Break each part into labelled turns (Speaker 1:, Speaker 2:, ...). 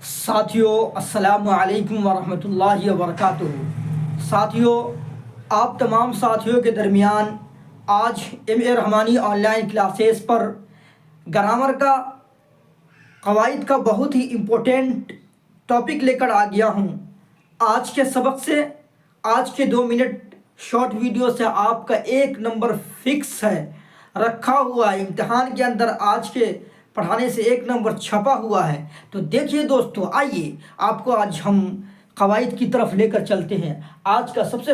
Speaker 1: ساتھیوں السلام علیکم ورحمۃ اللہ وبرکاتہ۔ ساتھیوں، آپ تمام ساتھیوں کے درمیان آج M Rahmani online classes پر گرامر کا قواعد کا بہت ہی امپورٹنٹ ٹاپک لے کر آ گیا ہوں۔ آج کے سبق سے، آج کے 2 منٹ شارٹ ویڈیو سے آپ کا 1 نمبر فکس ہے، رکھا ہوا ہے امتحان کے اندر۔ آج کے پڑھانے سے 1 نمبر چھپا ہوا ہے۔ تو دیکھیے دوستو، آئیے آپ کو آج ہم قواعد کی طرف لے کر چلتے ہیں۔ آج کا سب سے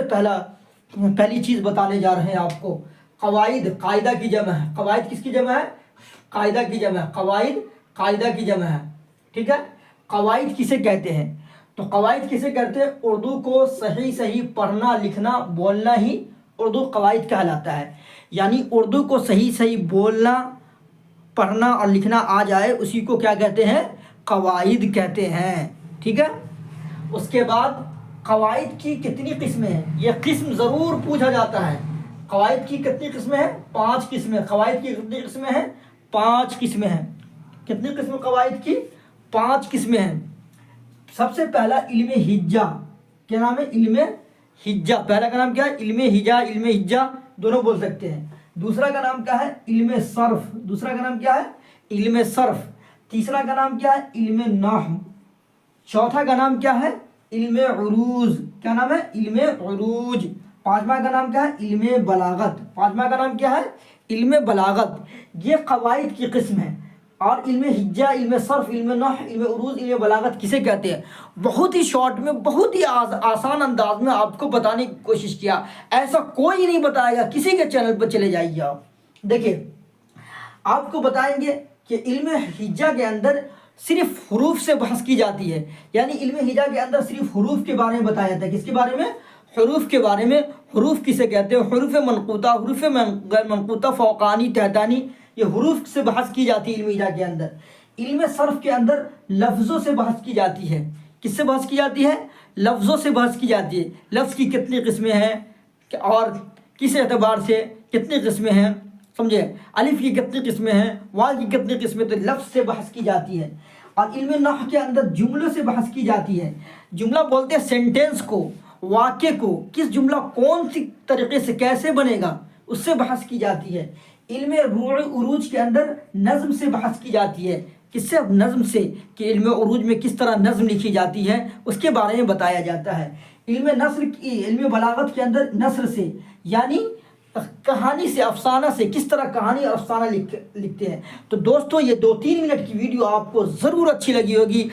Speaker 1: پہلی چیز بتانے جا رہے ہیں آپ کو۔ قواعد قاعدہ کی جمع ہے۔ قواعد کس کی جمع ہے؟ قاعدہ کی جمع ہے۔ قواعد قاعدہ کی جمع ہے، ٹھیک ہے۔ قواعد کسے کہتے ہیں؟ تو قواعد کسے کہتے ہیں؟ اردو کو صحیح پڑھنا، لکھنا، بولنا ہی اردو قواعد کہلاتا ہے۔ یعنی اردو کو صحیح بولنا، پڑھنا اور لکھنا آ جائے، اسی کو کیا کہتے ہیں؟ قواعد کہتے ہیں، ٹھیک ہے۔ اس کے بعد قواعد کی کتنی قسمیں ہیں؟ یہ قسم ضرور پوچھا جاتا ہے۔ قواعد کی کتنی قسمیں ہیں؟ 5 قسمیں۔ قواعد کی کتنی قسمیں ہیں؟ 5 قسمیں ہیں۔ کتنی قسم قواعد کی؟ 5 قسمیں ہیں۔ سب سے پہلا علم ہجا۔ کیا نام ہے؟ علم ہجا۔ پہلا کا نام کیا ہے؟ علم ہجا۔ علم ہجا دونوں بول سکتے ہیں۔ دوسرا کا نام کیا ہے؟ علم صرف۔ دوسرا کا نام کیا ہے؟ علم صرف۔ تیسرا کا نام کیا ہے؟ علم نحو۔ چوتھا کا نام کیا ہے؟ علم عروض۔ کیا نام ہے؟ علم عروض۔ پانچواں کا نام کیا ہے؟ علم بلاغت۔ پانچواں کا نام کیا ہے؟ علم بلاغت۔ یہ قواعد کی قسم ہے۔ اور علم ہجا، علم صرف، علم نحو، علم عروض، علم بلاغت کسے کہتے ہیں؟ بہت ہی شارٹ میں، بہت ہی آسان انداز میں آپ کو بتانے کی کوشش کیا۔ ایسا کوئی نہیں بتائے گا، کسی کے چینل پر چلے جائیے آپ۔ دیکھیں، آپ کو بتائیں گے کہ علم ہجا کے اندر صرف حروف سے بحث کی جاتی ہے۔ یعنی علم ہجا کے اندر صرف حروف کے بارے میں بتایا جاتا ہے۔ کس کے بارے میں؟ حروف کے بارے میں۔ حروف کسے کہتے ہیں؟ حروف منقوطہ، حروف غیر منقوطہ، فوقانی، تحتانی، یہ حروف سے بحث کی جاتی ہے علم ہجا کے اندر۔ علم صرف کے اندر لفظوں سے بحث کی جاتی ہے۔ کس سے بحث کی جاتی ہے؟ لفظوں سے بحث کی جاتی ہے۔ لفظ کی کتنی قسمیں ہیں اور کس اعتبار سے کتنی قسمیں ہیں، سمجھے؟ الف کی کتنی قسمیں ہیں، واو کی کتنی قسمیں، تو لفظ سے بحث کی جاتی ہے۔ اور علم نحو کے اندر جملوں سے بحث کی جاتی ہے۔ جملہ بولتے ہیں سینٹینس کو، واقعے کو، کس جملہ کون سی طریقے سے کیسے بنے گا، اس سے بحث کی جاتی ہے۔ علم عروج کے اندر نظم سے بحث کی جاتی ہے۔ کس سے؟ نظم سے، کہ علم عروج میں کس طرح نظم لکھی جاتی ہے، اس کے بارے میں بتایا جاتا ہے۔ علم بلاغت کے اندر نثر سے، یعنی کہانی سے، افسانہ سے، کس طرح کہانی اور افسانہ لکھتے ہیں۔ تو دوستو، یہ 2-3 منٹ کی ویڈیو آپ کو ضرور اچھی لگی ہوگی۔